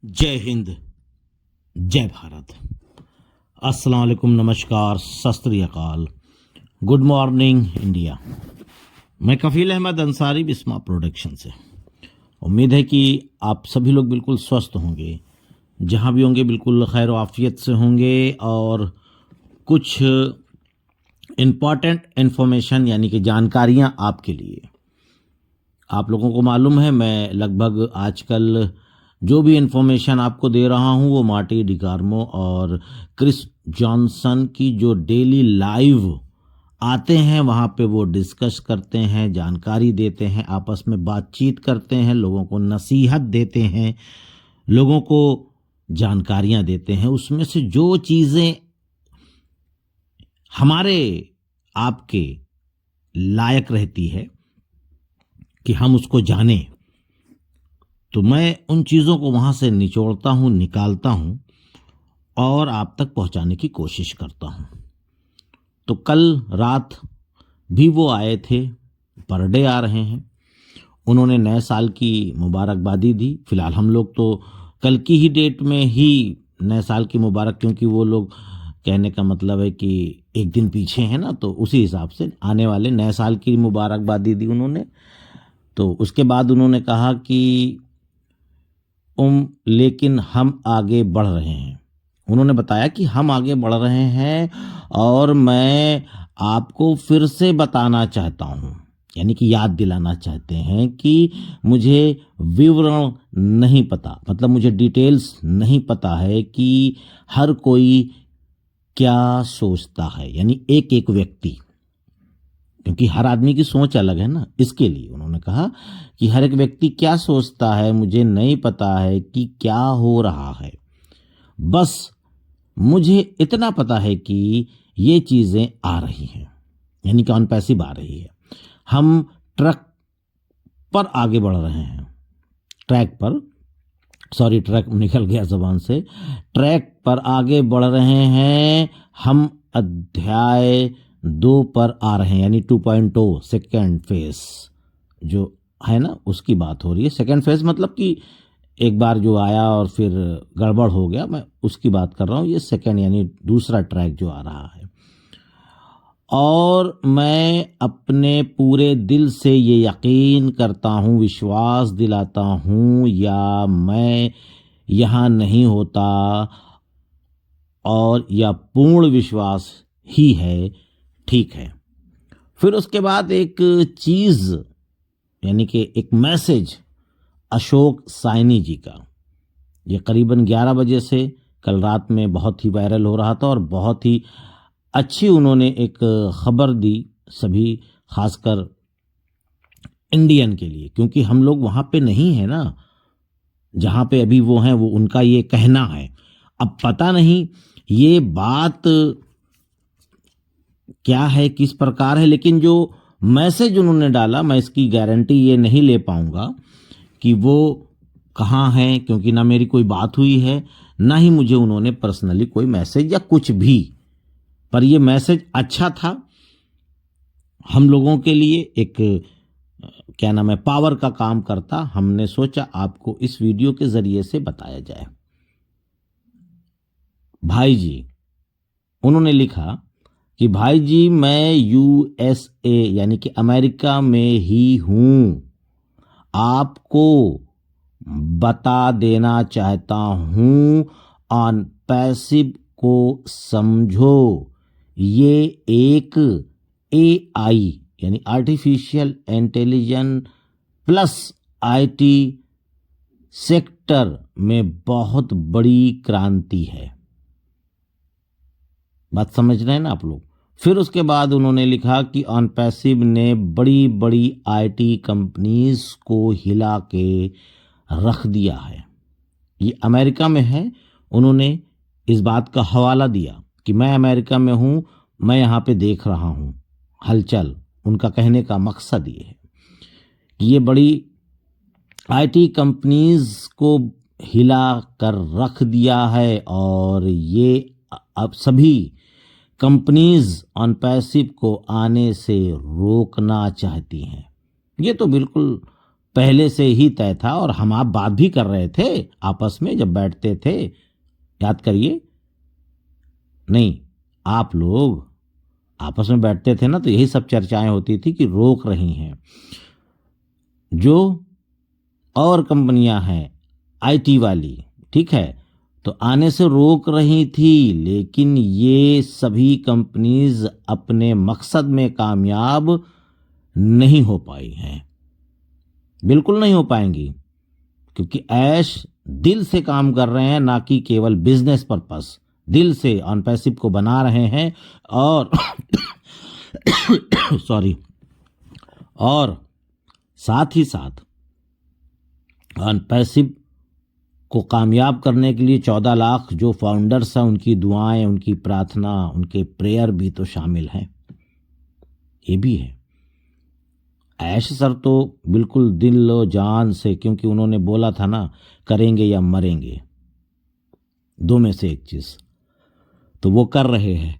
जय हिंद, जय भारत। अस्सलाम वालेकुम, नमस्कार, सत श्री अकाल, गुड मॉर्निंग इंडिया। मैं कफील अहमद अंसारी, बिस्मा प्रोडक्शन से। उम्मीद है कि आप सभी लोग बिल्कुल स्वस्थ होंगे, जहां भी होंगे बिल्कुल खैर व आफियत से होंगे। और कुछ इम्पॉर्टेंट इन्फॉर्मेशन यानी कि जानकारियां आपके लिए। आप लोगों को मालूम है, मैं लगभग आजकल जो भी इन्फॉर्मेशन आपको दे रहा हूं वो मार्टी डिकार्मो और क्रिस जॉनसन की जो डेली लाइव आते हैं वहां पे वो डिस्कस करते हैं, जानकारी देते हैं, आपस में बातचीत करते हैं, लोगों को नसीहत देते हैं, लोगों को जानकारियां देते हैं। उसमें से जो चीज़ें हमारे आपके लायक रहती है कि हम उसको जानें, तो मैं उन चीज़ों को वहाँ से निचोड़ता हूँ, निकालता हूँ और आप तक पहुँचाने की कोशिश करता हूँ। तो कल रात भी वो आए थे, पर डे आ रहे हैं, उन्होंने नए साल की मुबारकबादी दी। फिलहाल हम लोग तो कल की ही डेट में ही नए साल की मुबारक, क्योंकि वो लोग कहने का मतलब है कि एक दिन पीछे हैं ना, तो उसी हिसाब से आने वाले नए साल की मुबारकबादी दी उन्होंने। तो उसके बाद उन्होंने कहा कि लेकिन हम आगे बढ़ रहे हैं। उन्होंने बताया कि हम आगे बढ़ रहे हैं और मैं आपको फिर से बताना चाहता हूँ, यानी कि याद दिलाना चाहते हैं कि मुझे विवरण नहीं पता, मतलब मुझे डिटेल्स नहीं पता है कि हर कोई क्या सोचता है, यानी एक एक व्यक्ति, क्योंकि हर आदमी की सोच अलग है ना। इसके लिए उन्होंने कहा कि हर एक व्यक्ति क्या सोचता है मुझे नहीं पता है कि क्या हो रहा है, बस मुझे इतना पता है कि ये चीज़ें आ रही हैं, यानी कि ऑन पैसिव आ रही है। हम ट्रक पर आगे बढ़ रहे हैं, ट्रैक पर, सॉरी ट्रैक निकल गया जबान से, ट्रैक पर आगे बढ़ रहे हैं। हम अध्याय 2 पर आ रहे हैं, यानी 2.0 सेकेंड फेज जो है ना, उसकी बात हो रही है। सेकेंड फेज मतलब कि एक बार जो आया और फिर गड़बड़ हो गया, मैं उसकी बात कर रहा हूँ। ये सेकेंड यानी दूसरा ट्रैक जो आ रहा है। और मैं अपने पूरे दिल से ये यकीन करता हूँ, विश्वास दिलाता हूँ, या मैं यहाँ नहीं होता, और या पूर्ण विश्वास ही है, ठीक है। फिर उसके बाद एक चीज़, यानी कि एक मैसेज अशोक साइनी जी का, ये करीबन 11 बजे से कल रात में बहुत ही वायरल हो रहा था और बहुत ही अच्छी उन्होंने एक खबर दी सभी, खासकर इंडियन के लिए, क्योंकि हम लोग वहाँ पे नहीं है ना, जहाँ पे अभी वो हैं, वो उनका ये कहना है। अब पता नहीं ये बात क्या है, किस प्रकार है, लेकिन जो मैसेज उन्होंने डाला, मैं इसकी गारंटी ये नहीं ले पाऊंगा कि वो कहाँ हैं, क्योंकि ना मेरी कोई बात हुई है, ना ही मुझे उन्होंने पर्सनली कोई मैसेज या कुछ भी। पर ये मैसेज अच्छा था हम लोगों के लिए, एक क्या नाम है, पावर का काम करता। हमने सोचा आपको इस वीडियो के जरिए से बताया जाए। भाई जी, उन्होंने लिखा कि भाई जी मैं यूएसए यानी कि अमेरिका में ही हूं, आपको बता देना चाहता हूं, ऑन पैसिव को समझो। ये एक एआई यानी artificial intelligence plus IT sector में बहुत बड़ी क्रांति है। बात समझ रहे हैं ना आप लोग। फिर उसके बाद उन्होंने लिखा कि ऑन पैसिव ने बड़ी बड़ी आईटी कंपनीज को हिला के रख दिया है। ये अमेरिका में है। उन्होंने इस बात का हवाला दिया कि मैं अमेरिका में हूं, मैं यहां पे देख रहा हूं हलचल। उनका कहने का मकसद ये है कि ये बड़ी आईटी कंपनीज को हिला कर रख दिया है और ये अब सभी कंपनीज ऑन पैसिव को आने से रोकना चाहती हैं। ये तो बिल्कुल पहले से ही तय था और हम आप बात भी कर रहे थे आपस में जब बैठते थे, याद करिए। नहीं, आप लोग आपस में बैठते थे ना, तो यही सब चर्चाएं होती थी कि रोक रही हैं जो और कंपनियां हैं आईटी वाली, ठीक है, तो आने से रोक रही थी, लेकिन ये सभी कंपनीज अपने मकसद में कामयाब नहीं हो पाई हैं, बिल्कुल नहीं हो पाएंगी, क्योंकि ऐश दिल से काम कर रहे हैं, ना कि केवल बिजनेस पर्पस। दिल से ऑन पैसिव को बना रहे हैं और सॉरी, और साथ ही साथ ऑन पैसिव को कामयाब करने के लिए 14 लाख जो फाउंडर्स हैं, उनकी दुआएं, उनकी प्रार्थना, उनके प्रेयर भी तो शामिल हैं, ये भी है। ऐश सर तो बिल्कुल दिल और जान से, क्योंकि उन्होंने बोला था ना, करेंगे या मरेंगे, दो में से एक चीज, तो वो कर रहे हैं।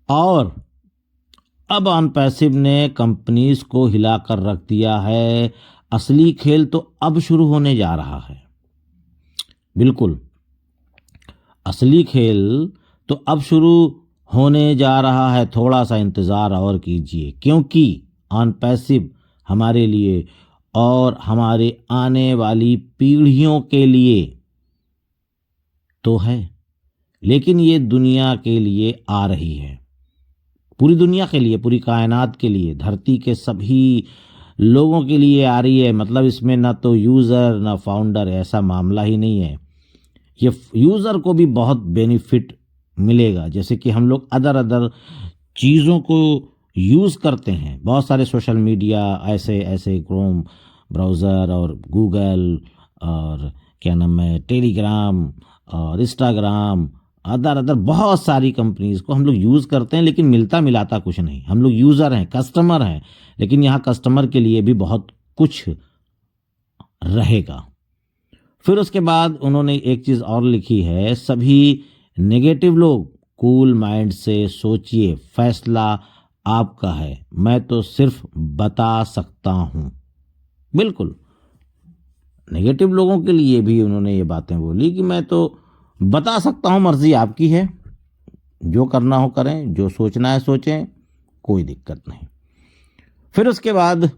और अब ऑन पैसिव ने कंपनीज को हिलाकर रख दिया है। असली खेल तो अब शुरू होने जा रहा है, बिल्कुल असली खेल तो अब शुरू होने जा रहा है। थोड़ा सा इंतज़ार और कीजिए, क्योंकि ऑन पैसिव हमारे लिए और हमारे आने वाली पीढ़ियों के लिए तो है, लेकिन ये दुनिया के लिए आ रही है, पूरी दुनिया के लिए, पूरी कायनात के लिए, धरती के सभी लोगों के लिए आ रही है। मतलब इसमें ना तो यूज़र ना फाउंडर, ऐसा मामला ही नहीं है। ये यूज़र को भी बहुत बेनिफिट मिलेगा, जैसे कि हम लोग अदर चीज़ों को यूज़ करते हैं, बहुत सारे सोशल मीडिया ऐसे ऐसे, क्रोम ब्राउज़र और गूगल और क्या नाम है, टेलीग्राम और इंस्टाग्राम, अदर बहुत सारी कंपनीज़ को हम लोग यूज़ करते हैं, लेकिन मिलता मिलाता कुछ नहीं। हम लोग यूज़र हैं, कस्टमर हैं, लेकिन यहाँ कस्टमर के लिए भी बहुत कुछ रहेगा। फिर उसके बाद उन्होंने एक चीज़ और लिखी है, सभी नेगेटिव लोग कूल माइंड से सोचिए, फैसला आपका है, मैं तो सिर्फ बता सकता हूं। बिल्कुल नेगेटिव लोगों के लिए भी उन्होंने ये बातें बोली कि मैं तो बता सकता हूं, मर्जी आपकी है, जो करना हो करें, जो सोचना है सोचें, कोई दिक्कत नहीं। फिर उसके बाद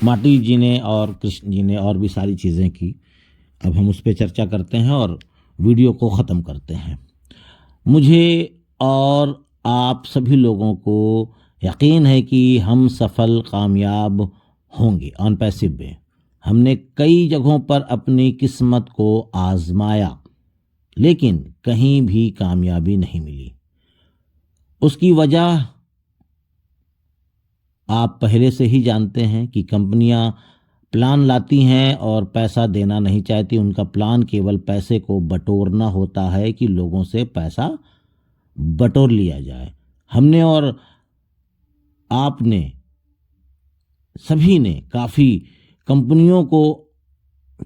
माटी जी ने और कृष्ण जी ने और भी सारी चीज़ें की। अब हम उस पर चर्चा करते हैं और वीडियो को ख़त्म करते हैं। मुझे और आप सभी लोगों को यकीन है कि हम सफल कामयाब होंगे ऑन पैसिव में। हमने कई जगहों पर अपनी किस्मत को आजमाया, लेकिन कहीं भी कामयाबी नहीं मिली। उसकी वजह आप पहले से ही जानते हैं कि कंपनियां प्लान लाती हैं और पैसा देना नहीं चाहती। उनका प्लान केवल पैसे को बटोरना होता है, कि लोगों से पैसा बटोर लिया जाए। हमने और आपने सभी ने काफ़ी कंपनियों को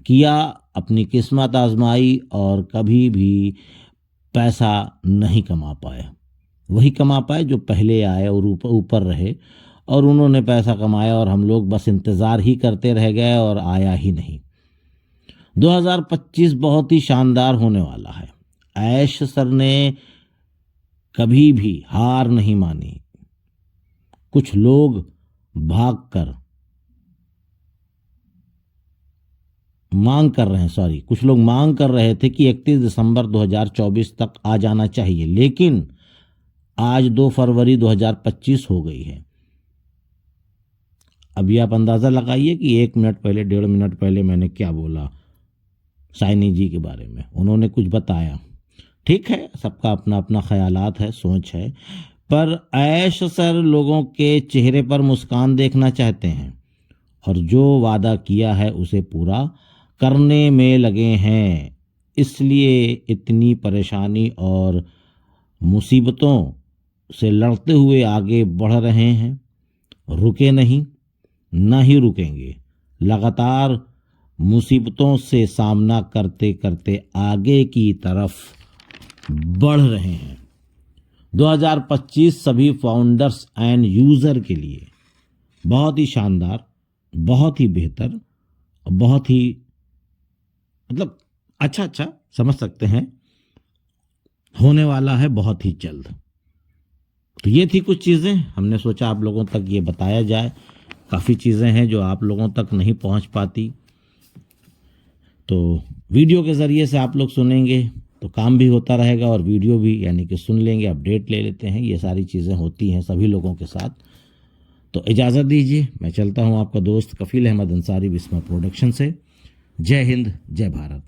किया, अपनी किस्मत आजमाई और कभी भी पैसा नहीं कमा पाए। वही कमा पाए जो पहले आए और ऊपर रहे, और उन्होंने पैसा कमाया और हम लोग बस इंतज़ार ही करते रह गए और आया ही नहीं। 2025 बहुत ही शानदार होने वाला है। ऐश सर ने कभी भी हार नहीं मानी। कुछ लोग भागकर कुछ लोग मांग कर रहे थे कि 31 दिसंबर 2024 तक आ जाना चाहिए, लेकिन आज 2 फरवरी 2025 हो गई है। अभी आप अंदाज़ा लगाइए कि 1 मिनट पहले, 1.5 मिनट पहले मैंने क्या बोला साइनी जी के बारे में। उन्होंने कुछ बताया, ठीक है, सबका अपना अपना ख्यालात है, सोच है, पर ऐश सर लोगों के चेहरे पर मुस्कान देखना चाहते हैं और जो वादा किया है उसे पूरा करने में लगे हैं। इसलिए इतनी परेशानी और मुसीबतों से लड़ते हुए आगे बढ़ रहे हैं। रुके नहीं, ना ही रुकेंगे। लगातार मुसीबतों से सामना करते करते आगे की तरफ बढ़ रहे हैं। 2025 सभी फाउंडर्स एंड यूज़र के लिए बहुत ही शानदार बहुत ही बेहतर, बहुत ही मतलब अच्छा समझ सकते हैं, होने वाला है बहुत ही जल्द। तो ये थी कुछ चीज़ें, हमने सोचा आप लोगों तक ये बताया जाए। काफ़ी चीज़ें हैं जो आप लोगों तक नहीं पहुंच पाती, तो वीडियो के ज़रिए से आप लोग सुनेंगे तो काम भी होता रहेगा और वीडियो भी, यानी कि सुन लेंगे, अपडेट ले लेते हैं। ये सारी चीज़ें होती हैं सभी लोगों के साथ। तो इजाज़त दीजिए, मैं चलता हूँ, आपका दोस्त कफील अहमद अंसारी, विस्मा प्रोडक्शन से। जय हिंद, जय भारत।